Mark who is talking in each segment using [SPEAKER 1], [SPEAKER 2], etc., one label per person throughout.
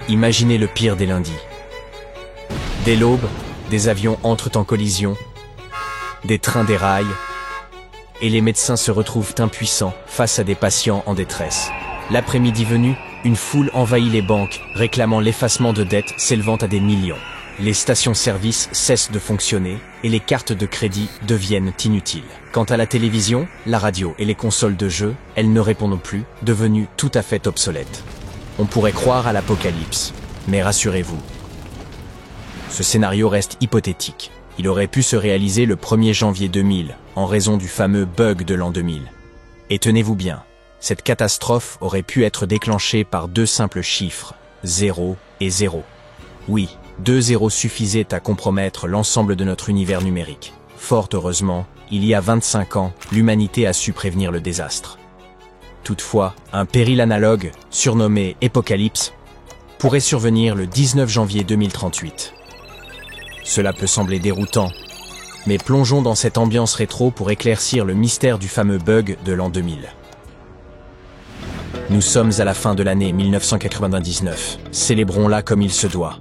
[SPEAKER 1] Imaginez le pire des lundis. Dès l'aube, des avions entrent en collision, des trains déraillent, et les médecins se retrouvent impuissants face à des patients en détresse. L'après-midi venu, une foule envahit les banques, réclamant l'effacement de dettes s'élevant à des millions. Les stations-service cessent de fonctionner, et les cartes de crédit deviennent inutiles. Quant à la télévision, la radio et les consoles de jeux, elles ne répondent plus, devenues tout à fait obsolètes. On pourrait croire à l'apocalypse, mais rassurez-vous, ce scénario reste hypothétique. Il aurait pu se réaliser le 1er janvier 2000, en raison du fameux bug de l'an 2000. Et tenez-vous bien, cette catastrophe aurait pu être déclenchée par deux simples chiffres, 0 et 0. Oui, 2 zéros suffisaient à compromettre l'ensemble de notre univers numérique. Fort heureusement, il y a 25 ans, l'humanité a su prévenir le désastre. Toutefois, un péril analogue, surnommé Apocalypse, pourrait survenir le 19 janvier 2038. Cela peut sembler déroutant, mais plongeons dans cette ambiance rétro pour éclaircir le mystère du fameux bug de l'an 2000. Nous sommes à la fin de l'année 1999. Célébrons-la comme il se doit.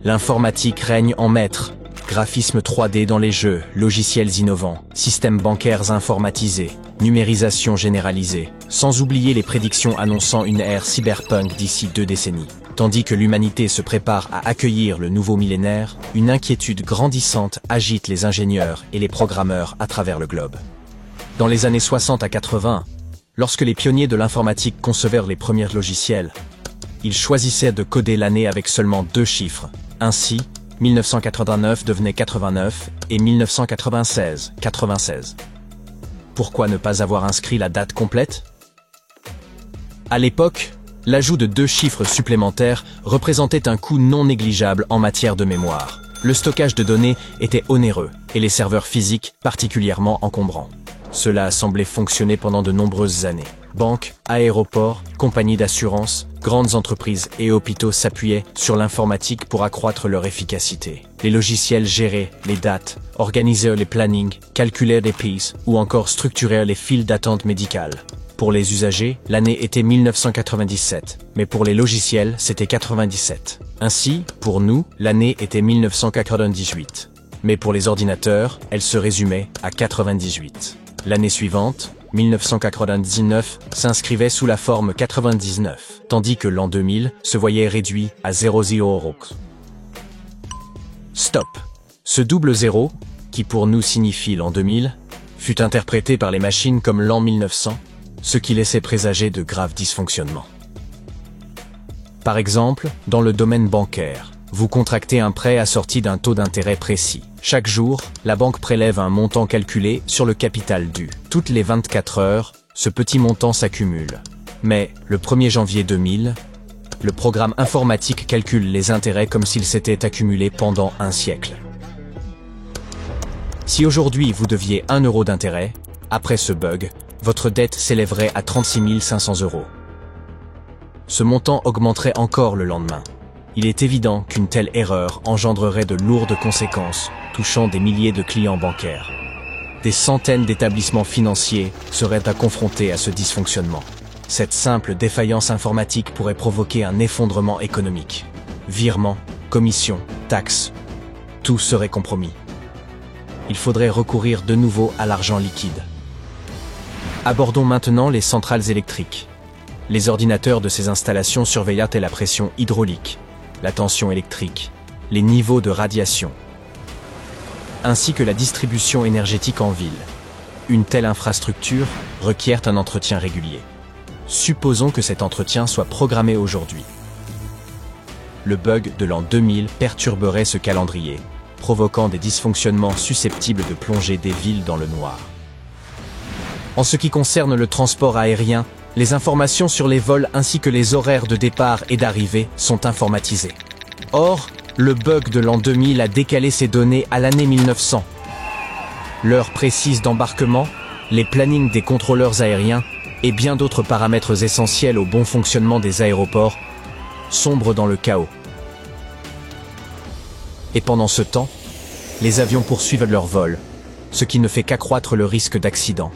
[SPEAKER 1] L'informatique règne en maître. Graphisme 3D dans les jeux, logiciels innovants, systèmes bancaires informatisés, numérisation généralisée, sans oublier les prédictions annonçant une ère cyberpunk d'ici 2 décennies. Tandis que l'humanité se prépare à accueillir le nouveau millénaire, une inquiétude grandissante agite les ingénieurs et les programmeurs à travers le globe. Dans les années 60 à 80, lorsque les pionniers de l'informatique concevèrent les premiers logiciels, ils choisissaient de coder l'année avec seulement 2 chiffres. Ainsi, 1989 devenait 89 et 1996, 96. Pourquoi ne pas avoir inscrit la date complète? À l'époque, l'ajout de 2 chiffres supplémentaires représentait un coût non négligeable en matière de mémoire. Le stockage de données était onéreux et les serveurs physiques particulièrement encombrants. Cela a semblé fonctionner pendant de nombreuses années. Banques, aéroports, compagnies d'assurance, grandes entreprises et hôpitaux s'appuyaient sur l'informatique pour accroître leur efficacité. Les logiciels géraient les dates, organisaient les plannings, calculaient les pièces ou encore structuraient les files d'attente médicale. Pour les usagers, l'année était 1997, mais pour les logiciels, c'était 97. Ainsi, pour nous, l'année était 1998. Mais pour les ordinateurs, elle se résumait à 98. L'année suivante, 1999, s'inscrivait sous la forme 99, tandis que l'an 2000 se voyait réduit à 00. Stop. Ce double zéro, qui pour nous signifie l'an 2000, fut interprété par les machines comme l'an 1900, ce qui laissait présager de graves dysfonctionnements. Par exemple, dans le domaine bancaire, vous contractez un prêt assorti d'un taux d'intérêt précis. Chaque jour, la banque prélève un montant calculé sur le capital dû. Toutes les 24 heures, ce petit montant s'accumule. Mais, le 1er janvier 2000, le programme informatique calcule les intérêts comme s'ils s'étaient accumulés pendant un siècle. Si aujourd'hui vous deviez 1 euro d'intérêt, après ce bug, votre dette s'élèverait à 36 500 €. Ce montant augmenterait encore le lendemain. Il est évident qu'une telle erreur engendrerait de lourdes conséquences, touchant des milliers de clients bancaires. Des centaines d'établissements financiers seraient à confronter à ce dysfonctionnement. Cette simple défaillance informatique pourrait provoquer un effondrement économique. Virements, commissions, taxes, tout serait compromis. Il faudrait recourir de nouveau à l'argent liquide. Abordons maintenant les centrales électriques. Les ordinateurs de ces installations surveillaient la pression hydraulique, la tension électrique, les niveaux de radiation, ainsi que la distribution énergétique en ville. Une telle infrastructure requiert un entretien régulier. Supposons que cet entretien soit programmé aujourd'hui. Le bug de l'an 2000 perturberait ce calendrier, provoquant des dysfonctionnements susceptibles de plonger des villes dans le noir. En ce qui concerne le transport aérien, les informations sur les vols ainsi que les horaires de départ et d'arrivée sont informatisées. Or, le bug de l'an 2000 a décalé ces données à l'année 1900. L'heure précise d'embarquement, les plannings des contrôleurs aériens et bien d'autres paramètres essentiels au bon fonctionnement des aéroports sombrent dans le chaos. Et pendant ce temps, les avions poursuivent leur vol, ce qui ne fait qu'accroître le risque d'accident.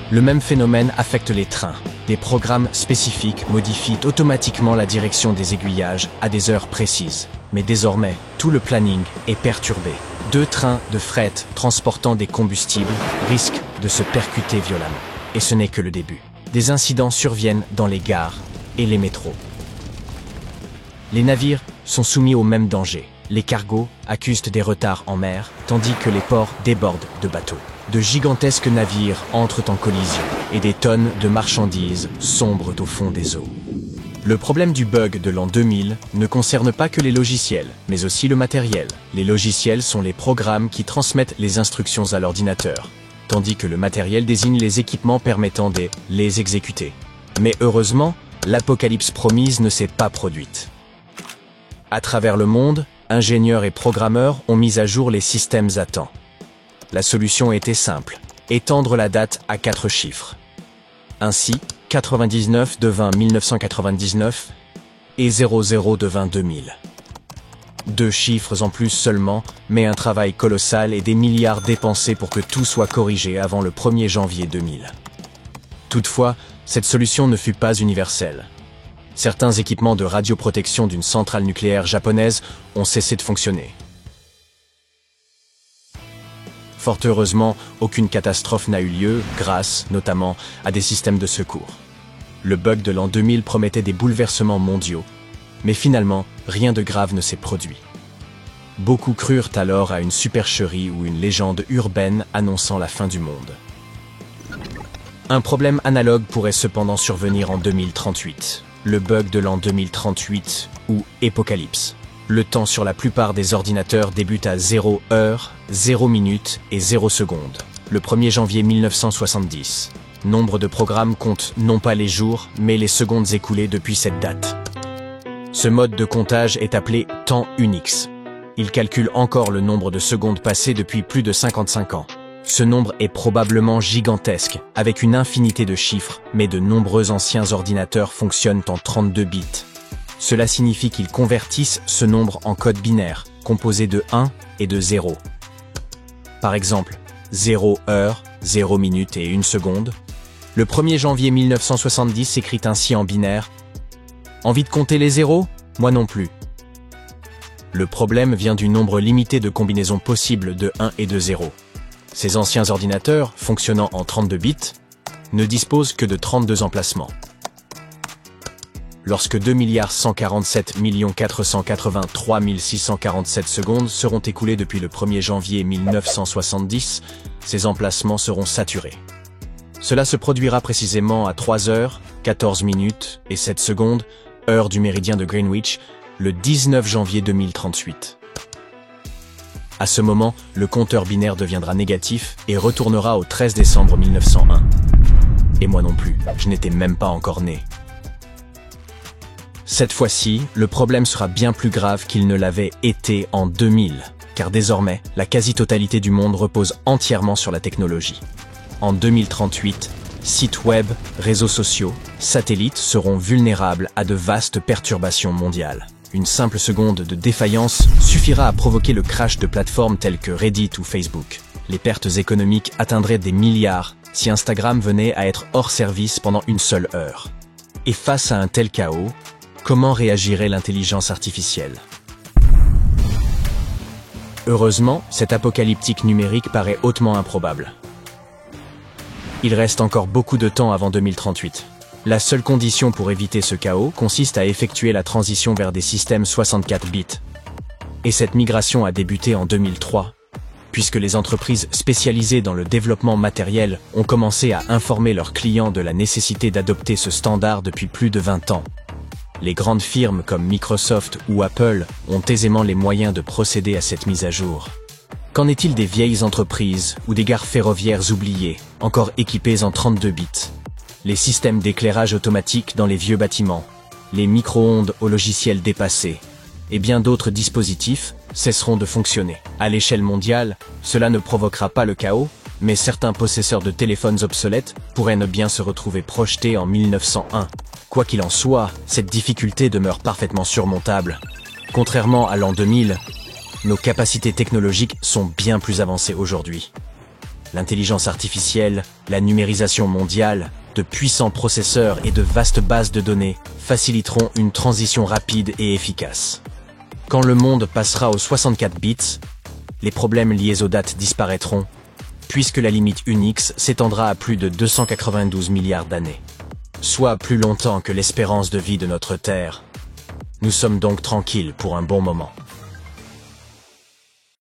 [SPEAKER 1] Le même phénomène affecte les trains. Des programmes spécifiques modifient automatiquement la direction des aiguillages à des heures précises. Mais désormais, tout le planning est perturbé. 2 trains de fret transportant des combustibles risquent de se percuter violemment. Et ce n'est que le début. Des incidents surviennent dans les gares et les métros. Les navires sont soumis au même danger. Les cargos accusent des retards en mer, tandis que les ports débordent de bateaux. De gigantesques navires entrent en collision et des tonnes de marchandises sombrent au fond des eaux. Le problème du bug de l'an 2000 ne concerne pas que les logiciels, mais aussi le matériel. Les logiciels sont les programmes qui transmettent les instructions à l'ordinateur, tandis que le matériel désigne les équipements permettant de les exécuter. Mais heureusement, l'apocalypse promise ne s'est pas produite. À travers le monde, ingénieurs et programmeurs ont mis à jour les systèmes à temps. La solution était simple, étendre la date à 4 chiffres. Ainsi, 99 devint 1999 et 00 devint 2000. 2 chiffres en plus seulement, mais un travail colossal et des milliards dépensés pour que tout soit corrigé avant le 1er janvier 2000. Toutefois, cette solution ne fut pas universelle. Certains équipements de radioprotection d'une centrale nucléaire japonaise ont cessé de fonctionner. Fort heureusement, aucune catastrophe n'a eu lieu, grâce, notamment, à des systèmes de secours. Le bug de l'an 2000 promettait des bouleversements mondiaux, mais finalement, rien de grave ne s'est produit. Beaucoup crurent alors à une supercherie ou une légende urbaine annonçant la fin du monde. Un problème analogue pourrait cependant survenir en 2038, le bug de l'an 2038 ou Apocalypse. Le temps sur la plupart des ordinateurs débute à 0 heure, 0 minute et 0 seconde, le 1er janvier 1970. Nombre de programmes compte non pas les jours, mais les secondes écoulées depuis cette date. Ce mode de comptage est appelé temps Unix. Il calcule encore le nombre de secondes passées depuis plus de 55 ans. Ce nombre est probablement gigantesque, avec une infinité de chiffres, mais de nombreux anciens ordinateurs fonctionnent en 32 bits. Cela signifie qu'ils convertissent ce nombre en code binaire, composé de 1 et de 0. Par exemple, 0 heure, 0 minute et 1 seconde. Le 1er janvier 1970 s'écrit ainsi en binaire. Envie de compter les zéros? Moi non plus. Le problème vient du nombre limité de combinaisons possibles de 1 et de 0. Ces anciens ordinateurs, fonctionnant en 32 bits, ne disposent que de 32 emplacements. Lorsque 2 147 483 647 secondes seront écoulées depuis le 1er janvier 1970, ces emplacements seront saturés. Cela se produira précisément à 3 heures, 14 minutes et 7 secondes, heure du méridien de Greenwich, le 19 janvier 2038. À ce moment, le compteur binaire deviendra négatif et retournera au 13 décembre 1901. Et moi non plus, je n'étais même pas encore né. Cette fois-ci, le problème sera bien plus grave qu'il ne l'avait été en 2000, car désormais, la quasi-totalité du monde repose entièrement sur la technologie. En 2038, sites web, réseaux sociaux, satellites seront vulnérables à de vastes perturbations mondiales. Une simple seconde de défaillance suffira à provoquer le crash de plateformes telles que Reddit ou Facebook. Les pertes économiques atteindraient des milliards si Instagram venait à être hors service pendant une seule heure. Et face à un tel chaos, comment réagirait l'intelligence artificielle? Heureusement, cet apocalyptique numérique paraît hautement improbable. Il reste encore beaucoup de temps avant 2038. La seule condition pour éviter ce chaos consiste à effectuer la transition vers des systèmes 64 bits. Et cette migration a débuté en 2003, puisque les entreprises spécialisées dans le développement matériel ont commencé à informer leurs clients de la nécessité d'adopter ce standard depuis plus de 20 ans. Les grandes firmes comme Microsoft ou Apple ont aisément les moyens de procéder à cette mise à jour. Qu'en est-il des vieilles entreprises ou des gares ferroviaires oubliées, encore équipées en 32 bits? Les systèmes d'éclairage automatique dans les vieux bâtiments, les micro-ondes au logiciel dépassé, et bien d'autres dispositifs cesseront de fonctionner. À l'échelle mondiale, cela ne provoquera pas le chaos, mais certains possesseurs de téléphones obsolètes pourraient ne bien se retrouver projetés en 1901. Quoi qu'il en soit, cette difficulté demeure parfaitement surmontable. Contrairement à l'an 2000, nos capacités technologiques sont bien plus avancées aujourd'hui. L'intelligence artificielle, la numérisation mondiale de puissants processeurs et de vastes bases de données faciliteront une transition rapide et efficace. Quand le monde passera aux 64 bits, les problèmes liés aux dates disparaîtront, puisque la limite Unix s'étendra à plus de 292 milliards d'années, soit plus longtemps que l'espérance de vie de notre Terre. Nous sommes donc tranquilles pour un bon moment.